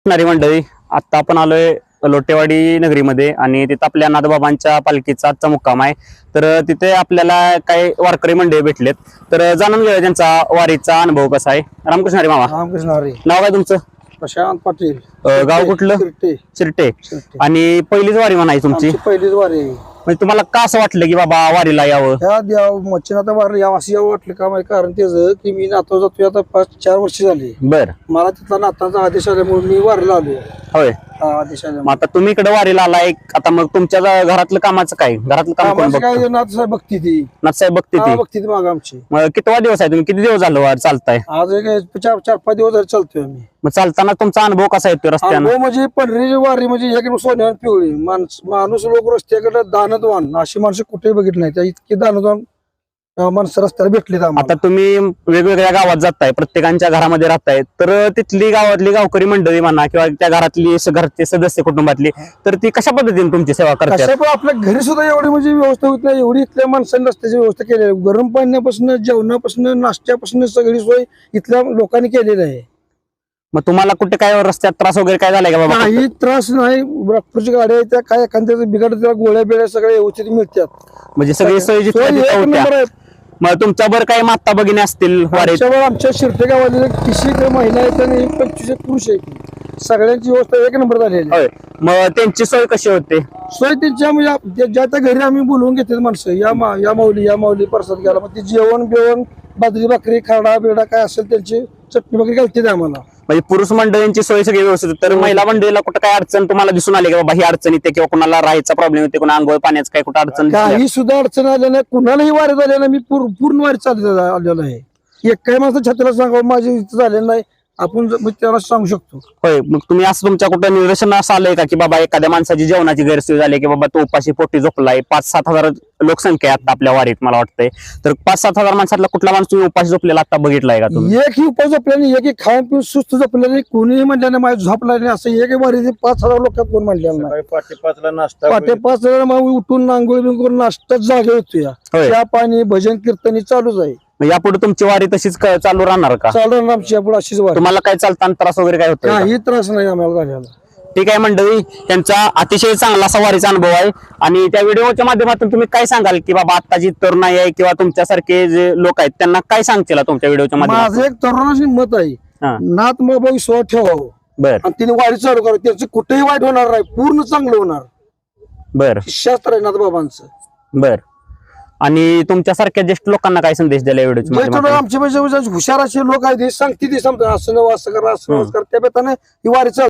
नारी मंडळी, आता आपण आलोय लोटेवाडी नगरीमध्ये आणि तिथं आपल्या नाथबाबांच्या पालखीचा आजचा मुक्काम आहे. तर तिथे आपल्याला काही वारकरी मंडळी भेटलेत. तर जाणून घेऊया त्यांचा वारीचा अनुभव कसा आहे. रामकृष्ण हरी मामा. रामकृष्ण हरी. नाव काय तुमचं? प्रशांत पाटील. गाव कुठलं? चिरटे. आणि पहिलीच वारी म्हणाय तुमची? पहिलीच वारी. म्हणजे तुम्हाला का असं वाटलं की बाबा वारीला यावं? ह्या देव मच्छिनाथ वारी यावं असं यावं वाटलं का माहिती? कारण त्याचं की मी नातो जातोय आता 5-4 वर्ष झाली. बर. मला तिथला नाताचा आदेश आल्यामुळे मी वारीला आलोय. होय. आदेश मग आता तुम्ही इकडे वारीला आलाय, आता मग तुमच्या घरातलं कामाचं काय? घरातलं काम कोण काय बघतं? नाथसाहेब बघती ती. नाथसाहेब बघते ती. बघती ती माग आमची. मग कितवा दिवस आहे? तुम्ही किती दिवस झालं वारी चालताय? आज एक 4-5 दिवस झाले चालतोय आम्ही. मग चालताना तुमचा अनुभव कसा येतो रस्त्यानं? अनुभव म्हणजे पंढरीची वारी म्हणजे एक सोन्यावर पिवळी माणूस लोक रस्त्याकडे दानतवान अशी माणसं कुठेही बघितली नाही. त्या इतके दानतवान माणसं रस्त्याला भेटलीत आम्हाला. आता तुम्ही वेगवेगळ्या गावात जाताय, प्रत्येकांच्या घरामध्ये राहताय, तर तिथली गावातली गावकरी मंडळी म्हणा किंवा त्या घरातली घरचे सदस्य कुटुंबातली, तर ती कशा पद्धतीने तुमची सेवा करतात? कशा पण आपल्या घरी सुद्धा एवढी म्हणजे व्यवस्था होत नाही. एवढी इथल्या माणसांनी रस्त्याची व्यवस्था केली आहे. गरम पाण्यापासून जेवणापासून नाश्त्यापासून सगळी सोय इथल्या लोकांनी केलेली आहे. मग तुम्हाला कुठे काय रस्त्यात त्रास वगैरे काय झालाय का बाबा? काही त्रास नाही. डॉक्टरची गाड्या आहेत, त्या काय एखाद्या बिघाड त्याला गोळ्या बिळ्या सगळ्या व्यवस्थित मिळतात. म्हणजे सगळी सोय जिथल्या सोय तिथं एक होत्या. नंबर आहे. मग तुमच्यावर काही माता भगिनी असतील वारीत? आमच्या शिरटे गावात 30 महिला आहेत आणि 25 पुरुष आहेत. सगळ्यांची व्यवस्था एक नंबर झालेली आहे. होय. मग त्यांची सोय कशी होते? सोय त्यांच्या म्हणजे ज्या त्या घरी आम्ही बोलवून घेतात माणसं, या माऊली प्रसाद घ्यायला. मग ते जेवण बिवण बाजरी भाकरी खाडा बिडा काय असेल त्यांची चटणी भाकरी घालते आम्हाला. म्हणजे पुरुष मंडळींची सोय सगळी व्यवस्थित होती. तर महिला मंडळीला कुठं काय अडचण तुम्हाला दिसून आली का बाबा ही अडचण येते, किंवा कोणाला राहायचा प्रॉब्लेम येते, कोणा अंघोळ पाण्याचं काय कुठं अडचण? काही सुद्धा अडचण आल्या नाही. कुणालाही वारी झाल्या नाही. मी पूर्ण वारी चालत आलेलो आहे. एक काही माणसं छत्रीला सांगावं माझी इथं झालेलं नाही, आपण त्याला सांगू शकतो. होय. मग तुम्ही असं तुमच्या कुठं निदर्शन असं आलंय का की बाबा एखाद्या माणसाची जेवणाची गैरसोय झाली, की बाबा तो उपाशी पोटी झोपलाय? 5-7 हजार लोकसंख्या आहे आता आपल्या वारीत मला वाटतंय. तर 5-7 हजार माणसातला कुठला माणूस तुम्ही उपाशी झोपलेला आता बघितलाय का तुम्ही? एकही उपास झोपला नाही, एकही खाऊन पिऊन सुस्त झोपलेला नाही, कोणीही म्हणलं नाही माझी झोपला नाही. असं एक वारी 5,000 लोक कोण म्हणलेलं नाही. पहाटे 5ला नाश्ता, पहाटे 5 मग उठून नांगोळी बिंगोळी नाश्ताच जागे होतो. होय. चहा पाणी भजन कीर्तनी चालूच आहे. मग यापुढे तुमची वारी तशीच चालू राहणार का? चालू आमची यापुढे अशीच वारी. तुम्हाला काय चालताना त्रास वगैरे काय होतो? काही त्रास नाही आम्हाला झालेला. ठीक आहे मंडळी, त्यांचा अतिशय चांगला असा वारीचा अनुभव आहे. आणि त्या व्हिडिओच्या माध्यमातून तुम्ही काय सांगाल की बाबा आता जी तरुणाई आहे किंवा तुमच्यासारखे जे लोक आहेत त्यांना काय सांगतील तुमच्या व्हिडिओच्या माध्यमातून? माझं एक तरुणाची मत आहे, नाथ बाबा विश्वास ठेवावं बर आणि तिने वारी चालू करावं. त्यांचं कुठेही वाईट होणार नाही, पूर्ण चांगलं होणार. बर शास्त्र आहे नाथ बाबांचं. बर. आणि तुमच्यासारख्या ज्येष्ठ लोकांना काय संदेश दिला व्हिडिओच्या माध्यमातून? आमच्या हुशार असे लोक आहेत, सांगते ते समजा असं नवं असं करा असं नवं करा, त्या बेताने ही वारी चालू.